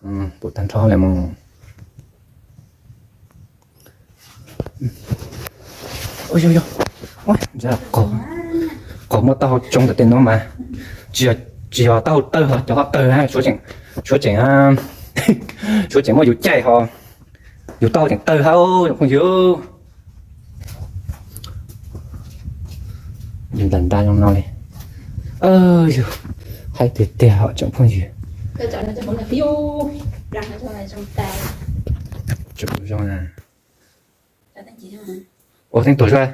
bộ tan cho lại mong ôi ôi ôi giờ có một tao trông được tên nó mà chỉ họ tao tơ họ cho họ tơ ha số chỉnh số chỉnh mà dù chạy họ dù tao chẳng tơ hao không hiểu dù lần ta trong nó này hay tuyệt đẹp họ chẳng không gì cái chọn là cho bọn là phiêu rằng là cho này trong tay chụp cho nè cho anh chị thôi ủa thanh tuổi rồi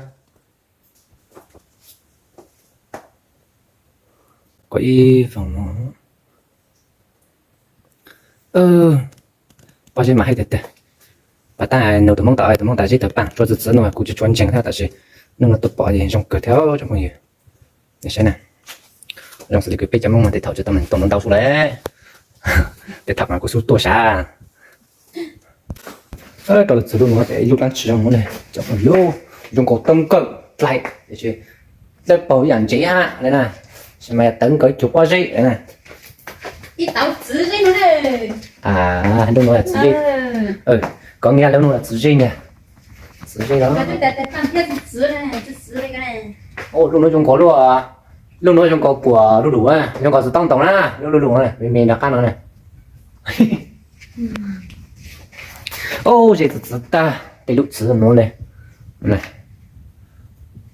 có y phòng bao nhiêu mà hay tuyệt đẹp bà ta nấu tụi mong tại chỉ tập bảng cho tự nó cũng chỉ chuẩn chỉnh theo tại chỉ nên là tụt bỏ đi trong cửa theo trong mọi người để xem nè trong sự cái bây giờ mong mà để thảo cho tụi mình tụi nó đau xuống đấy để thảo mà có số tuổi xa đó là sử dụng nó để dùng ăn sử dụng này trong phần vô dùng cổ tâm cận lại để chứ lớp bảo养chế ha đây này xem mày tấn cái chụp qua gì đây này đi tàu chữ gì nữa này đúng rồi chữ gì có nghe lâu rồi chữ gì nè chữ gì đó lúc nó dùng có luôn lúc nó dùng có của đủ á dùng có sự tăng tổng á lúc đủ này mình đã ăn rồi này gì thật ta để lúc chữ nó này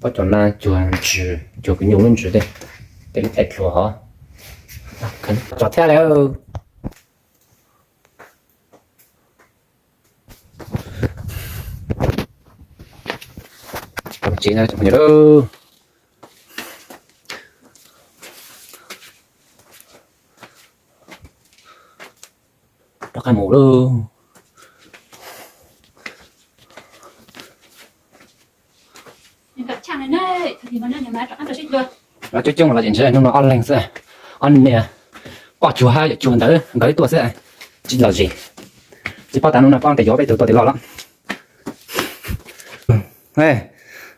bắt đầu là chữ cái nhiều hơn chữ đây để lúc đẹp chùa hả cần cho theo đấy chỉ là trong đó đó cái mũ luôn gặp chàng này đây thì mà nó nhà máy ăn được chưa đó chứ chung là chuyện gì nó ăn lành sẽ ăn nè bỏ chùa hai chùa tới cái tuổi sẽ chỉ là gì chỉ bao tán nó con để gió về từ tôi để lo lắm này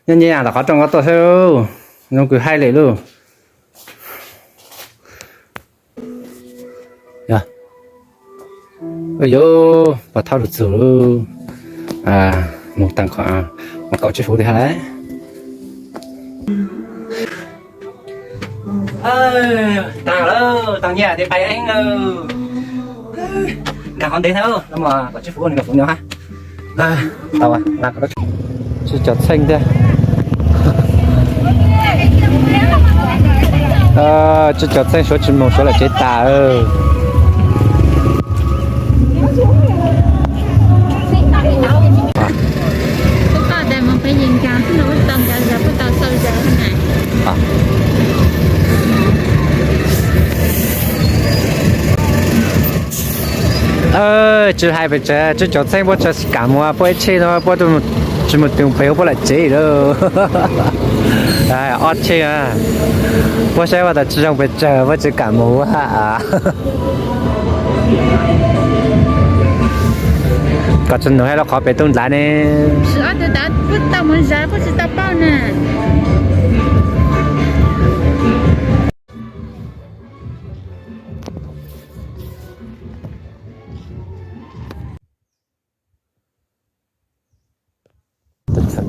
nhân nhà là có trong có tôi theo nó cứ hay lấy luôn ya ơi yo bà thao được sửa một tầng khoảng một cậu chế phủ thì hay đấy tao nhà thì phải anh cả con đến thôi nhưng mà cậu chế phủ này gặp phụ nhau ha tao là có chỉ chợt xanh đây chỉ chợt xanh số chim một số là chế tà để mà phải nhìn cả nó tầm giờ phải tao sâu giờ này chứ hai vợ chồng chứ chọn xem bữa cho cả mua bữa chơi nó bữa tôi chỉ một tiếng phải bữa là chơi đâu ót chơi bữa chơi vào chỉ trong vợ chồng bữa chỉ cả mua có chân nói là khó bé tôn lá nè sữa từ đó bữa tao muốn giá bữa chỉ tao bao nè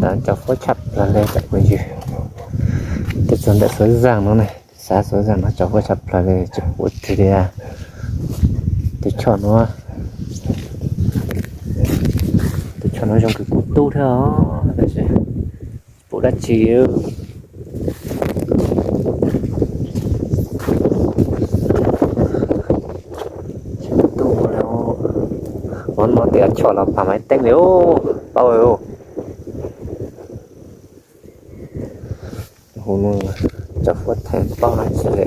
đã cho phối chặt là lên tại quên gì cái chân đã sới giang nó này xa sới giang nó cho phối chặt là lên chụp bút thì đi để cho nó trong cái cút tu thôi để xem bộ đã chiếu tu nào món tiền cho là phải máy tách nếu bao nhiêu hôm nay cho phốt thêm bao nhiêu sẽ lẹ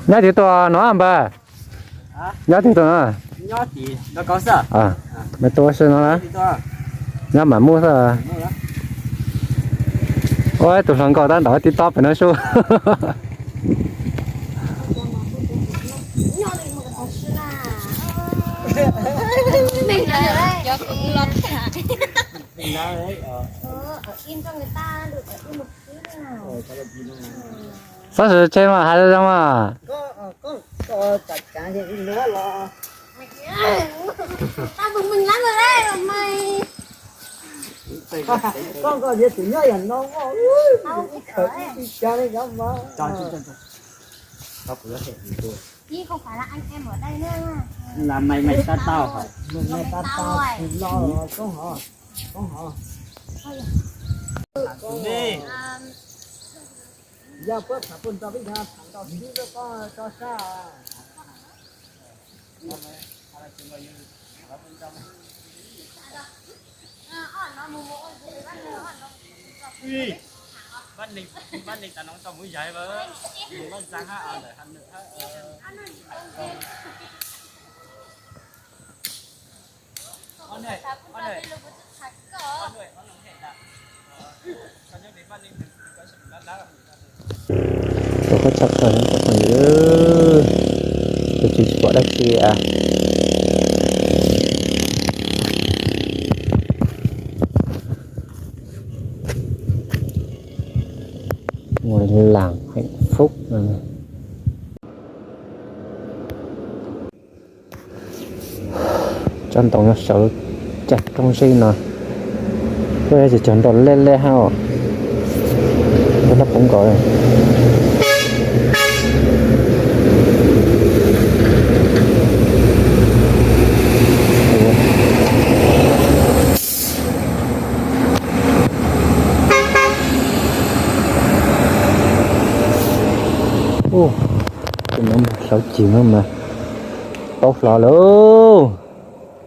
nhá thì to nó làm ba nhá thì to nhá thì nó có sợ mấy to xem nó á nhá mà mua sao ôi tụi thằng cò đang đợi tí to phải nói số mình là cho cũng lót cả mình đấy in cho người ta được in một tí nào sao sự chơi mà hai đứa trong à có tất cả những nữa là tao bực mình lắm rồi đấy mày. con có gì thì nhớ nhận nó Tao bị cởi. cho đấy đó mà cho tao cũng có thể Chứ không phải là anh em ở đây nữa. là mày ta tao phải Mày tao rồi. lo con họ đi giờ bớt thằng con tao bây giờ thằng tao đi nó có cho sao ban định ta nói tao mới dạy vợ nó sang ha để ăn được con này con này tôi có chặt rồi nó còn nữa tôi chỉ bỏ đất kia à ngồi làng hạnh phúc này. Chân tổng nó sợ chặt trong sinh nè bây giờ chọn đòn lên lên hao nó lắp cũng gọi nó 6 triệu nữa mà tốt lò luôn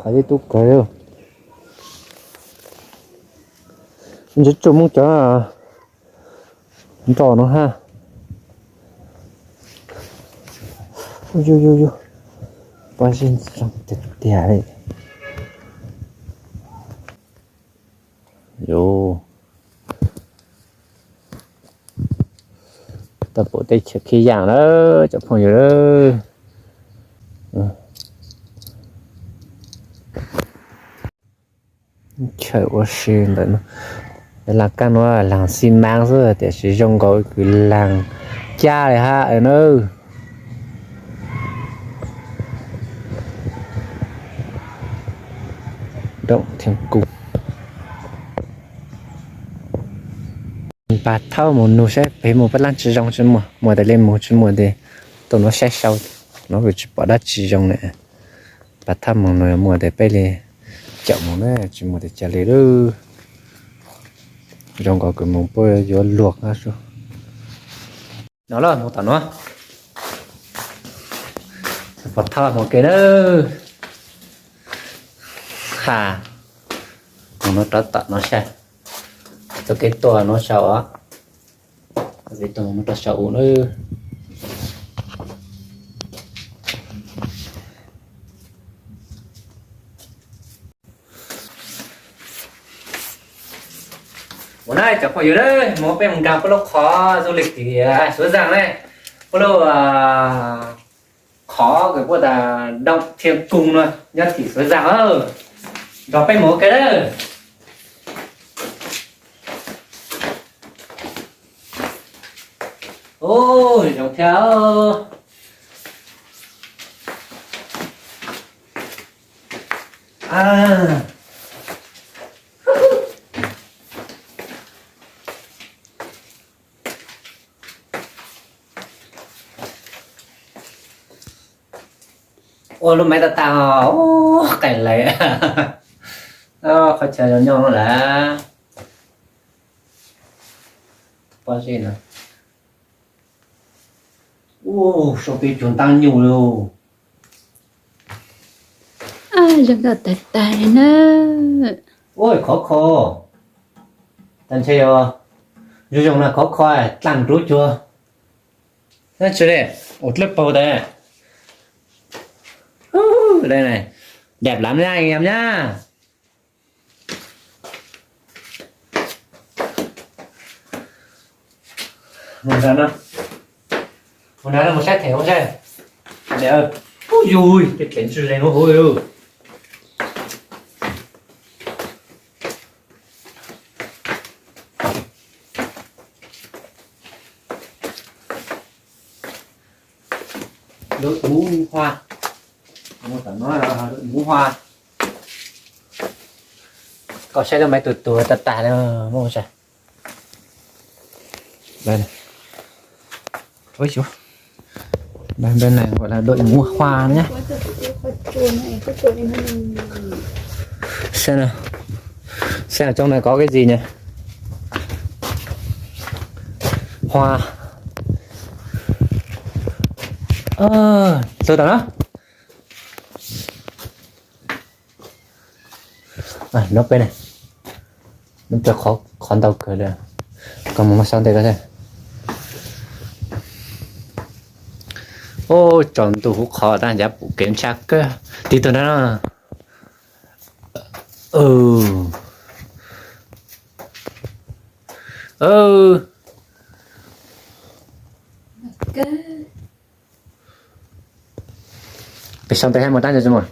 phải đi tu kêu mình chỉ chung cho trò nó ha vô bao nhiêu trong tiệt đấy vô tập bộ tay trước khi giảng đó cho phòng nhiều đó trời quá xuyên đấy nó là cái nó làng xi măng rồi để sử dụng gọi cái làng cha này ha ở nơi động thiên cung bà thao một nụ sẽ phải một bát lan chỉ trong chân mùa để lên một chân mùa để tụi nó sẽ sau nó phải bỏ đất chỉ trong này bà thao một nụ mùa để bay lên chậm một này chỉ mùa để trả lấy đó trong có cái mông bơi vô luộc ha số nó là một tảng nó bà thao một cái đó hà nó tận nó sẽ cho cáiตัวnó sầu á cáiตัวnó sầu nữa bữa nay chắc phải rồi đấy một bên mình gặp lúc khó du lịch thì số rằng này lúc khó cái bộ là động thiên cung rồi nhất thì số rằng gặp bên một cái đó ôi dọc theo à ôi lúc mấy ta tao cảnh này phải chờ nhau là bao nhiêu nữa số tiền chúng tăng nhiều luôn Rất là tệ tệ nữa. ôi khó tan chơi rồi dù dùng là khó tăng rút chưa nó chơi đây một lớp bầu đây đây này đẹp lắm nha anh em nhá một ra nó một ra là một set thẻ không xe để ơi ôi dùi cái chuyện chuyện này nó hôi ư đội ngũ hoa, một tảng nói là đội ngũ hoa. Có xe máy từ tạt tạt nữa mua sao? Đây này. Ôi chú. Bên này gọi là đội ngũ hoa nhé. Xem nào. Xem ở trong này có cái gì nhỉ? Hoa. Từ đó đó. Nó bên này. Nó cho khó khoan tàu cửa được. Còn một xong đây có thể. Ô, chọn tủ hút khó ta giá phụ kiểm tra cơ. Tí từ đó nó. Phải xong tới 21 giờ rồi.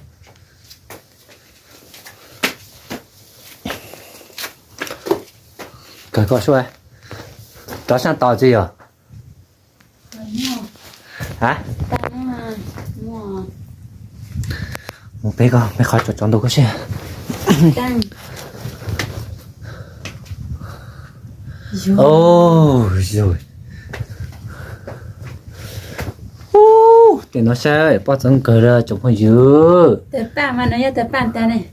Cái gọi số đó sang tỏ gì rồi? Hả? Một bé con, mày khỏi chọn đồ có xe. Ôi rồi. Thì nó sẽ bắt dẫn cờ ra chụp hình dữ. Tớ bạn mà nó ra tớ bạn ta này.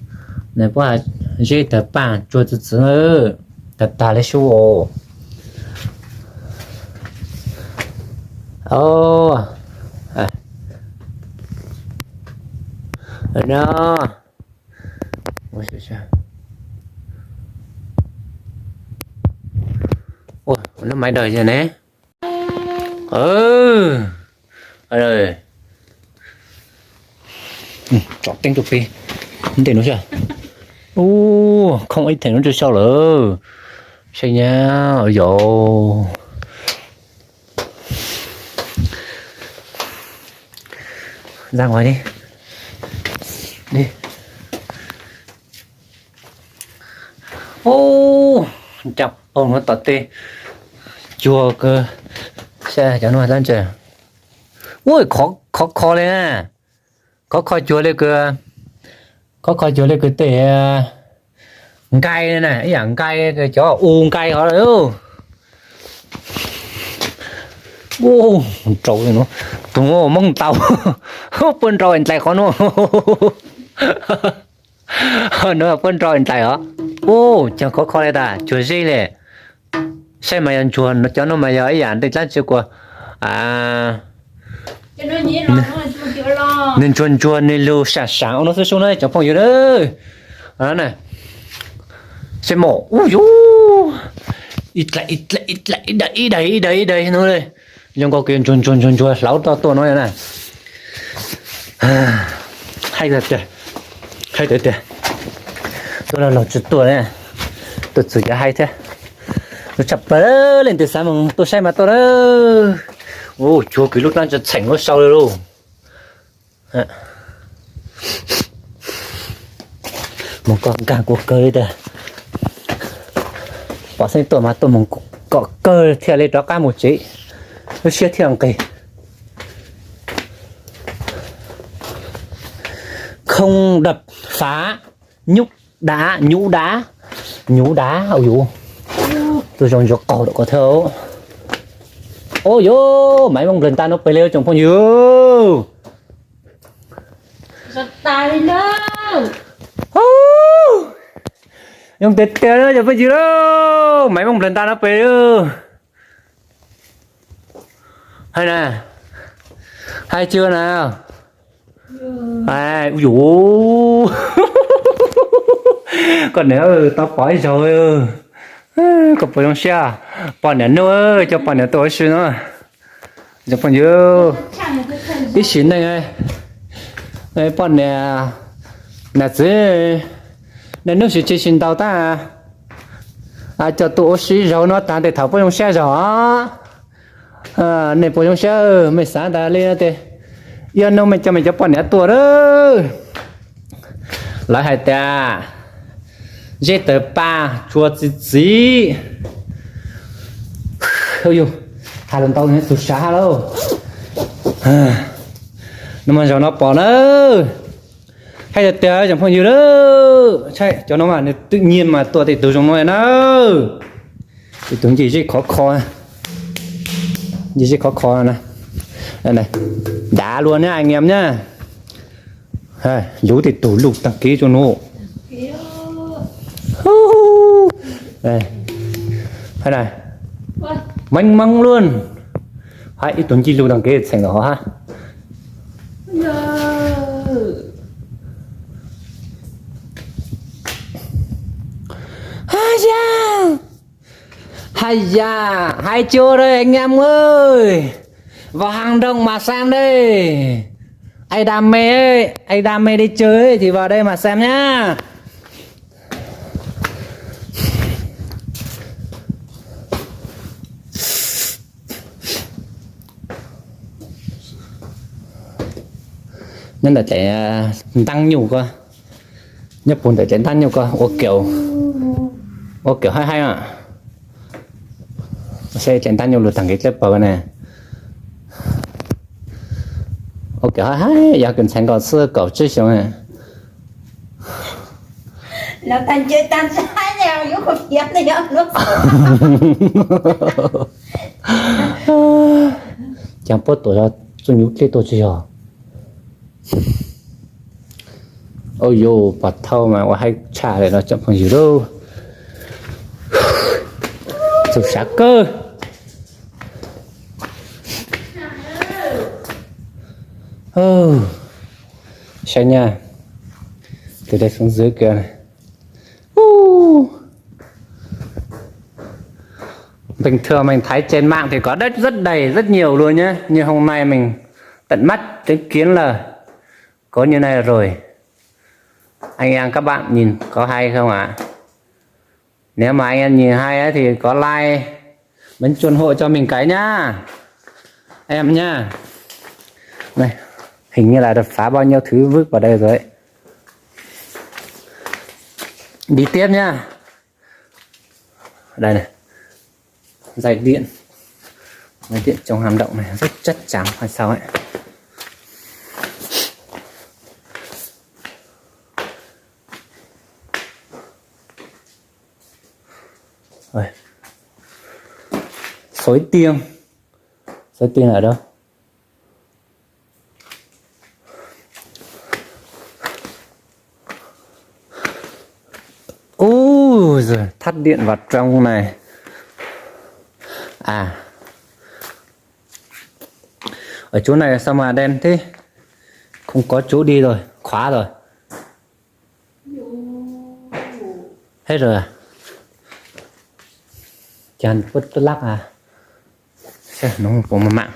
Này bắt dễ tớ bạn cho tự tử. Tớ ta lấy số. Nó. Ôi trời. Ôi, nó máy đời rồi nè. Rồi. Chọn tên chụp đi. Không thể nói chưa? Không ít thể nó chưa sao nữa. Sao nha, dồ. Ra ngoài đi. Đi. Chọc. Nó tọt tê. Chua cơ. Xe cho nó lên trời. Ui, khó lên à. Khó chua lên cơ. Khó chua lên cơ tê. Cay này này. Ý dạng cay cái chó cay họ rồi. Trâu này nó. Tụi nó mong tàu. Bên trâu anh chạy khó nó. Nó bên trâu anh chạy hả? Chẳng khó lên ta. Chua gì nè. Xe mà anh chua nó cho nó mà giờ ý dạng thì chắc chưa qua. Cho nó nhí lo, nó chua lo. Nên chuồn nên lưu sáng nó xuống đây cho phong yêu đấy. Đó này. Xe mổ. Ít lại đây nó đây. Nhưng có kiện chuồn láo to nó này. Hay thật trời. Tôi là lột chút tuổi này. Tôi xử cho hay thế. Tôi chập lên từ sáng mà tôi xem mà tôi đó. Chúa cái lúc đang chật sảnh nó sau đây luôn. Một con cả cuộc cười đây. Bỏ sinh tôi mà tôi một cọ cơ theo lên đó cả một chị. Nó chia theo kỳ. Không đập phá nhũ đá. Ôi dồi. Tôi dùng cho cỏ độ có thấu. Ôi dô, máy mong lần ta nó phải leo trong phong dô. Giật tài lên đâu. Dùng tết tết đó cho phải gì đâu. Máy mong lần ta nó phải leo. Hay nè. Hay chưa nào? Ôi dô. Còn nếu tao phải rồi. Có phải không xe? Bọn này nữa cho bọn này tôi xin nữa. Cho bọn yêu. Ít xin này ngay. Này bọn này là gì? Này nếu chỉ xin tao ta. Cho tôi xin rồi nó ta để thảo bọn xe rồi. Này bọn xe mày sáng ta lên thế. Yêu nó mày cho bọn này tôi đó. Lại hai ta. Dễ tờ ba chua gì ôi dồi 2 lần tao nghe sụt xa đâu nó mà cho nó bỏ nữa hay là té chẳng phong gì đó chạy cho nó mà tự nhiên mà tôi thì từ trong nó nó thì tưởng gì khó khó gì khó nè đây này đá luôn nhá anh em nhá dấu thì tủ lục đăng ký cho nó đây hay này manh măng luôn hãy tuần chi lưu đăng ký thành đó ha hai chưa đây anh em ơi vào hàng đông mà xem đây ai đam mê đi chơi ấy, thì vào đây mà xem nhá. Nên là chạy tăng nhiều cơ Nhật Bản để chạy tăng nhiều cơ ô kiểu hay à xe chạy tăng nhiều lượt thằng cái clip bờ này ô kiểu hay giờ cần sang cậu xưa cậu chơi xong này là tan chơi tan sai nào vô không dám này nó chẳng bớt tuổi ra tôi nhú cái tôi chơi rồi ôi yo bật thâu mà có hay trả để nó chậm phần gì đâu sụp sát cơ xem nha từ đây xuống dưới kia này bình thường mình thấy trên mạng thì có đất rất đầy rất nhiều luôn nhé, nhưng hôm nay mình tận mắt chứng kiến là có như này rồi. Anh em các bạn nhìn có hay không ạ? Nếu mà anh em nhìn hay ấy, thì có like bấm chuông hộ cho mình cái nhá em nhá. Này hình như là đập phá bao nhiêu thứ vứt vào đây rồi ấy. Đi tiếp nhá. Đây này, dây điện trong hàm động này rất chắc chắn hay sao ấy. Rồi. Xối tiên ở đâu? Ôi giời, thắt điện vào trong này. À, ở chỗ này sao mà đen thế? Không có chỗ đi rồi, khóa rồi. Hết rồi à? Chàn vứt lắc à? Xem nó không có mạng.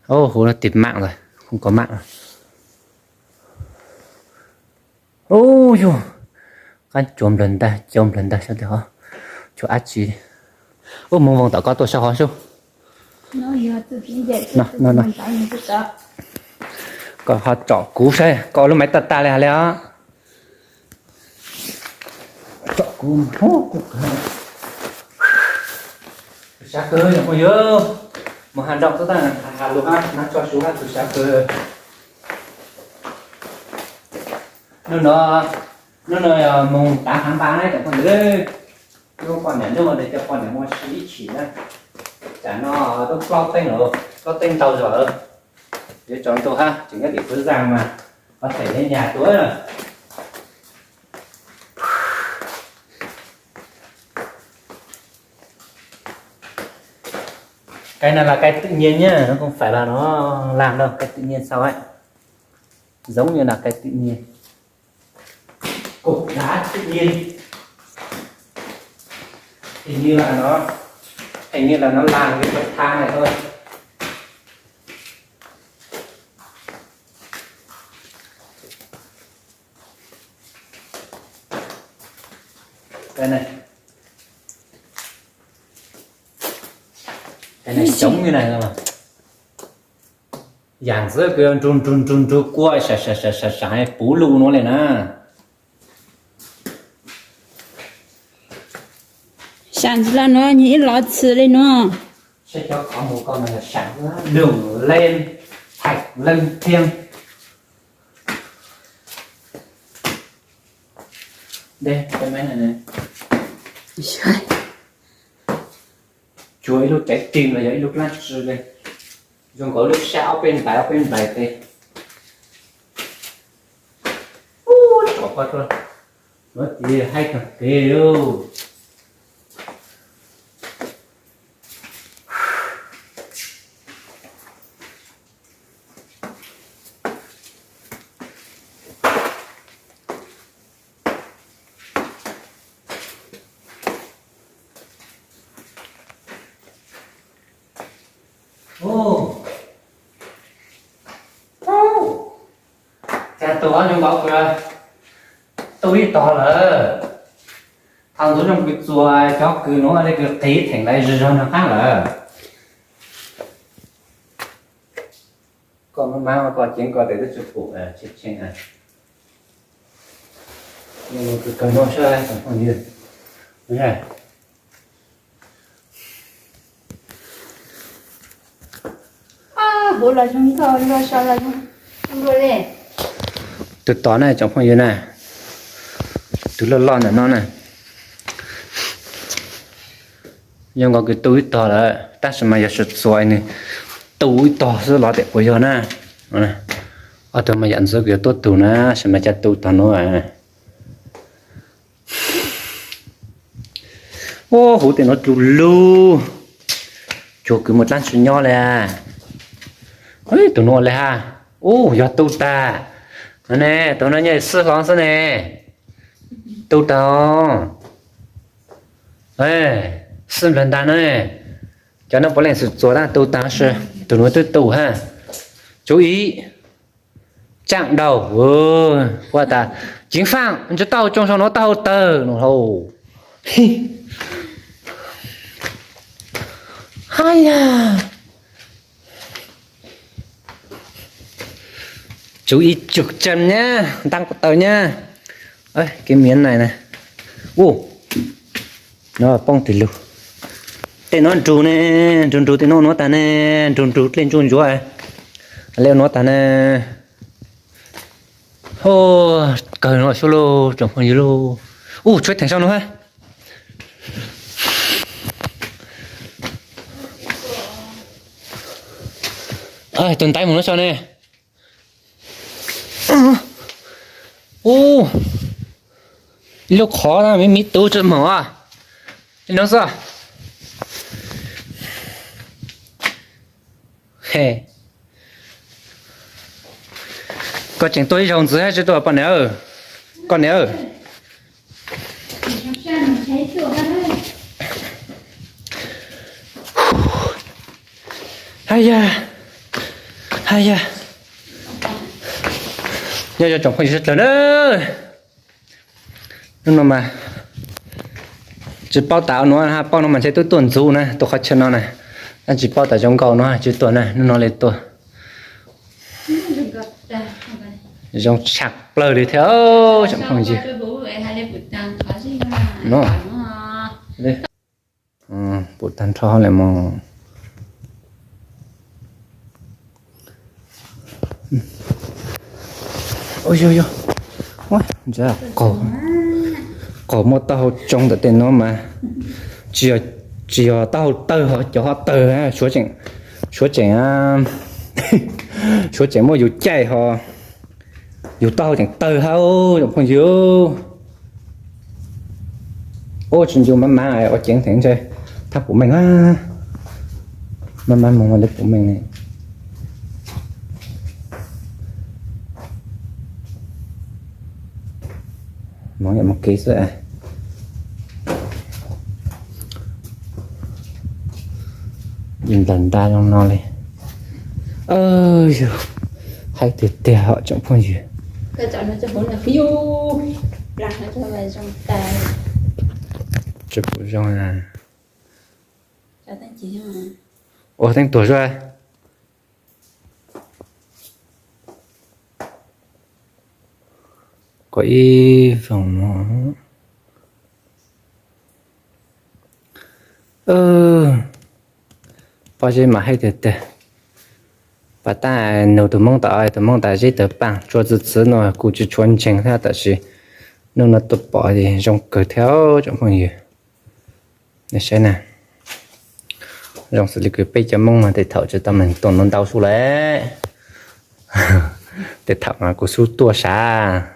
Ô, nó tịt mạng rồi, không có mạng rồi. Ôi dồi, con chồm lần ta sao thế hả? Chỗ ác gì? Ô, mong vòng tao có tôi sao hả chú? Nó. Có họ chọ cú xe, có lúc máy tật ta lại hả? Chọ cú, xa cơ là không nhớ mà hành động rất là hà luôn á, nó cho xuống từ xa cơ nó mùng 8 tháng 3 này chẳng còn nữa nhưng còn nhắn nhưng mà để cho con để mua xí chỉ này chả nó tôi lo tên rồi có tên tàu rồi để cho tôi ha chỉ có để cứ rằng mà có thể lên nhà tối rồi. Cái này là cái tự nhiên nhá, nó không phải là nó làm đâu, cái tự nhiên sao ấy, giống như là cái tự nhiên, cục đá tự nhiên, hình như là nó làm cái bậc thang này thôi. Cái này giống như này mà dạng giữa cái trun quay sải bú lù nó lên nè sản ra nó nhĩ lót xứ đây nó sẽ cho có một con này là sẵn đường lên Thạch Lân Thiêng. Đây, cái máy này này. Chuối lúc trái tim là giấy lúc lát rồi đây. Dùng có lúc sao bên bài thế. Bỏ qua thôi. Nó chỉ hay thật kì đâu. Cha tôi trong bảo kìa. Tôi to là thằng tôi trong việc rồi cho cứ nó ở đây cứ tí thành lại rồi nó khác là còn mà còn chuyện còn để nó chụp phụ à chết chết à nhưng mà cứ cần nó sẽ còn còn nhiều đúng rồi bố là chúng tôi lo sao là chúng tôi lên từ đó này trong phòng như này từ lo lo này nó này nhưng có cái túi to là ta sẽ mà giờ xoay này túi to rất là đẹp bây giờ nè ở tôi mà nhận số cái tốt tủ nè sẽ mà chặt túi to nó à ô hủ tiền nó chù lu chù cứ một lát suy nho là ấy tụi nó là ha ô giờ túi ta nè tụi nó nhảy sư lon sao nè túi to ê sư lần ta này cho nó có lẽ sự做到túi ta是tụi nó tủ ha chú ý chạm đầu qua ta chính phẳng cho tao trong số nó tao tờ nó hồ hay à chú ý trực chân nhá tăng của tờ nhá ơi cái miếng này này nó bông từ lúc tên nó trù nè trù tên nó ta nè trù lên trù rồi leo nó ta nè ô cờ nó solo trồng phần gì lô chết thành sao nó ha ơi tuần tay một nó sao nè lúc khó ra mới mít tú chân mở à nó sao hè có chuyện tôi rồng dưới cho tôi bạn nữa con nữa hay da giờ chồng phải rất là nữa nhưng mà chỉ bao táo nó ha bao nó mà sẽ tôi tuần du này tôi khó chân nó này anh chỉ bao táo trong cầu nó chỉ tuần này nó lên tuần trong chặt lời đi theo chẳng còn gì nó đây bột tan cho lại mà ôi ôi ôi giờ có một tàu trong được tiền nó mà chỉ tàu tơ họ cho họ tơ ha số chỉnh số chỉnh mua dù chạy họ dù tao chẳng tơ hao chẳng còn gì chuyện dù má ở chén thẳng chơi thằng của mình á má mà lịch của mình này món nhận một ký rồi à nhìn lần ta trong nó này hay tuyệt họ trong phong gì cái chọn nó cho bốn là phiêu lạc nó cho về trong tay chụp trong là cho tay chỉ mà ủa thanh tuổi rồi có ý phòng nó bao giờ mà hay tuyệt 把大弄都梦到这的棒，桌子子呢，估计穿钱他但是弄了都bỏ thì trong cửa theo trong mọi người này xem nè trong xử lý cái bây giờ mong mà để thở cho tâm mình tổn nó đau xuống đấy để thở mà có số tua xa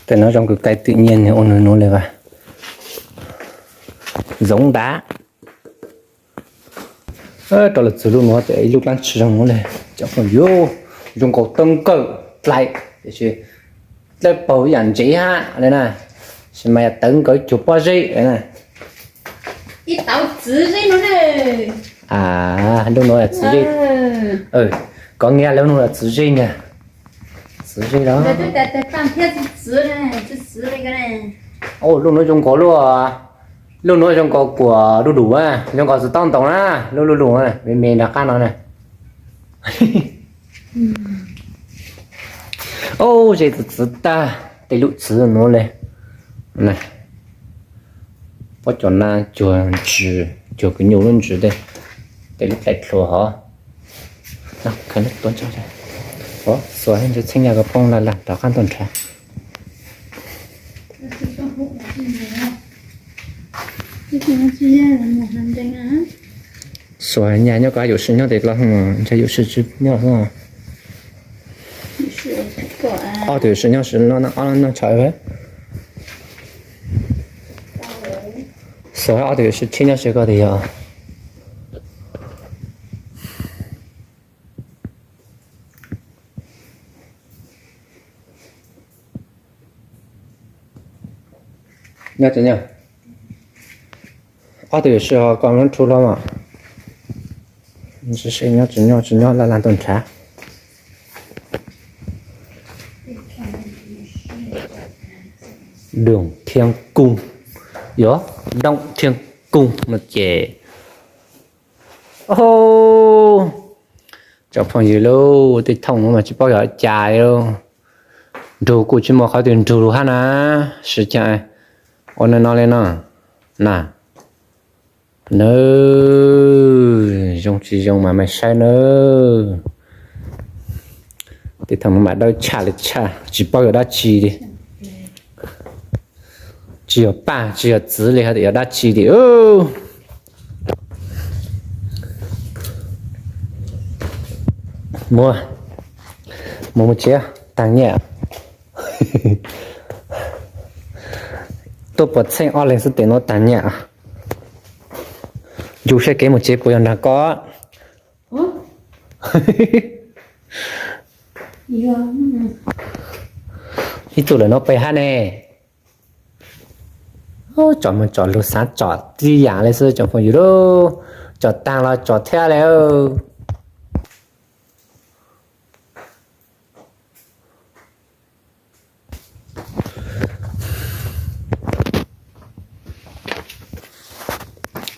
để nó trong cái tự nhiên thì ôn nó lên vào giống đá đó là sự luôn nó để lúc đang chỉ trong nó này chẳng còn vô dùng cổ tăng cỡ lại để chứ lấy bảo养chế ha đây này xem mày tấn cỡ chụp bao gì đây này ít tao chữ gì nó này à lúc nói là chữ gì có nghe lúc nói là chữ gì nè chữ gì đó tôi để tam thiết chữ này chữ này cái này ô lúc nói trong có luôn à lúc nói trong có của đủ đủ à trong có sự tăng tổng á lúc lúc đủ này mình đã cắt nó này ô这子大得录词弄嘞来我叫那卷纸就个牛润纸的得录来说哈那可能多久的哦所以就参加个碰了啦到看顿茶所以nhà nhau có 有事nhau得了哈这有事之nhau哈哦，对，是鸟是那菜呗。所以对是天鸟是个的呀。那怎样？对，是啊，刚刚出了嘛。你是谁鸟？只鸟来顿茶。đường thiên cung gió đông thiên cung một chè ô trong phòng gì lâu thì thông mà chỉ bao giờ chài đâu đồ của chỉ một khói tiền đồ ha na sự chài ôn nó lên nó nè nơi dùng chỉ dùng mà mày sai nữa thì thằng mà đâu trả chỉ bao giờ đã chi đi只有爸，只有子里还得要到七里哦。mua chia tăng nhẹ tôi bật xem online sẽ tiền nó tăng nhẹ dù sẽ cái một chế của nó có ít tuổi là nó phải hát nè chọn mình chọn lúc sáng chọn đi dạng lên sư chọn phần gì đó chọn tăng là chọn theoแล้ว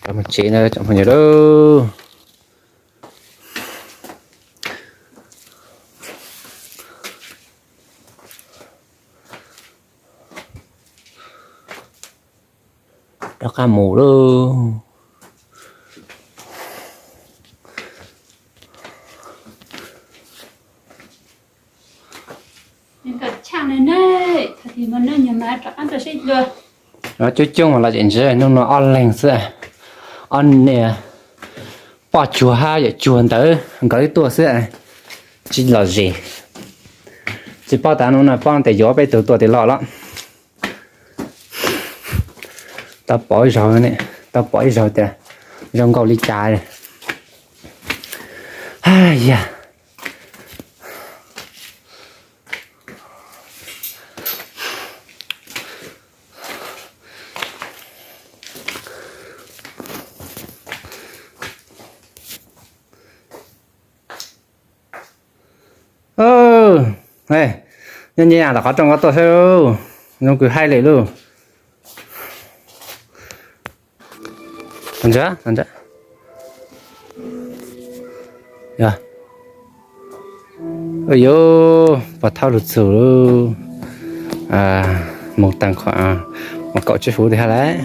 chọn một chế nữa chọn phần gì đó đó cá mù đó những cái chàng này này thì mình nên nhầm lại chắc ăn được xích rồi đó chú chung là chuyện gì nó online xưa on nè bỏ chùa ha vậy chuồn tới có cái tua xưa này chỉ là gì chỉ bao tán nó là bao để gió bay từ tua thì lọ lắm ta bỏ rồi này ta bỏ rồi thì trong cầu ly trà này ai da này nhân nhà là có trong có tôi theo nó cứ hay lấy luôn 앉아 야 어여 바타로 쓰로 một tầng khoảng một cậu chế phú thì hay đấy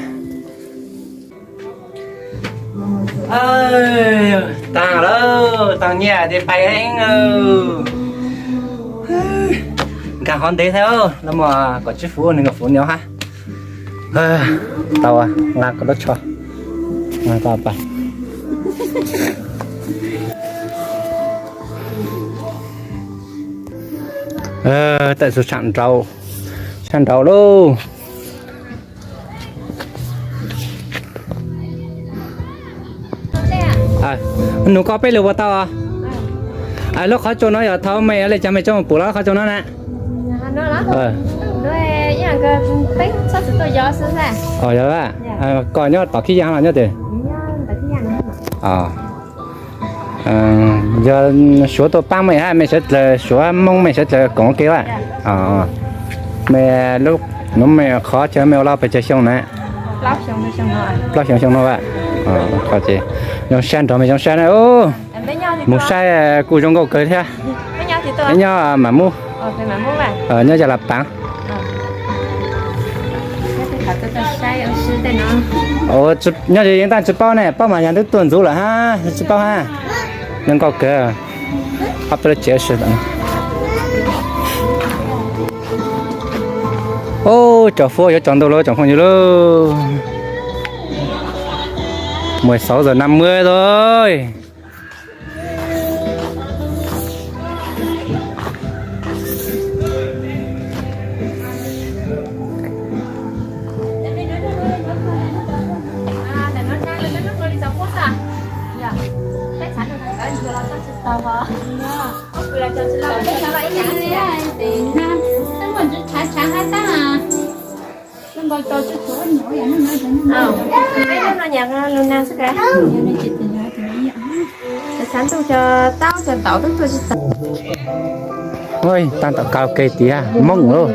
tao đó tao nhà thì phải anh cả con thế theo nó mà có chiếc phú nên có phú nhau ha tao à là có đất cho là tao phải tại sao chặn trâu luôn nó có bé lừa vào tao à lúc khó cho nó giờ thao mày lấy cho mày cho một bữa đó khó cho nó nè nó lắm rồi nhà cái tính sao sự tôi gió xứ ra giờ đó còn nhớ tao khi giang là nhớ tiền giờ số tôi ba mày ha mày sẽ là số mong mày sẽ là cũng kêu mày lúc nó mày khó chơi mày lo phải chơi xong nè lo xong nó vậy khó chơi trong sen đó mày trong sen này ô một sai cụ trong cầu cười thế với nhau mà mua nhớ giờ là bán nhớ thì hiện tại chụp bao này bao mà nhà nước tuần rú là ha chụp bao ha nhưng có cái hấp dẫn chế sự đó ô chợ phố chọn đâu rồi chọn không nhiều đâu 16:50 rồi ôi tan tạo cao cây tía mông luôn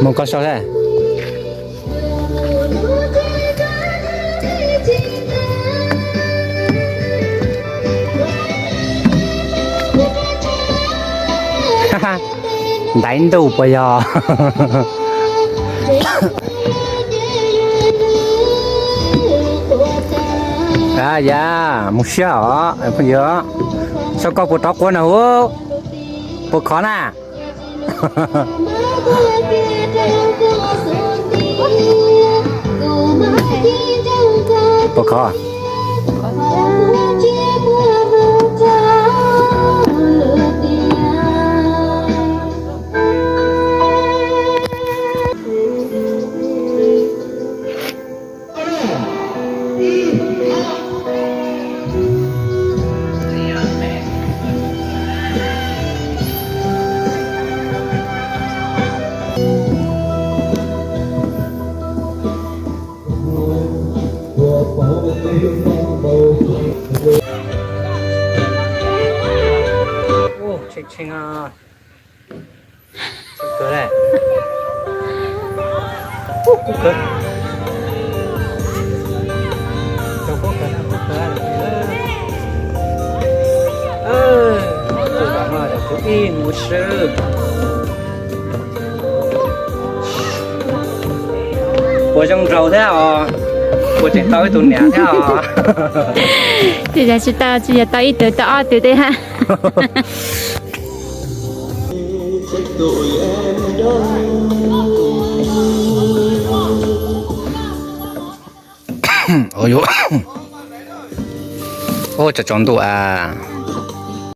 một con sao thế đánh đâu bây giờ dạ một xíu em không nhớ sao có một tóc của nào bộ khó nè bộ khó chinh à cơ này cơ đâu có cơ nào bạn mà được in một sự của trong rau thế à của trên tao cái tụi nè thế à thì giờ chỉ là tao ít từ đây ha ôi ôi chả chọn đồ à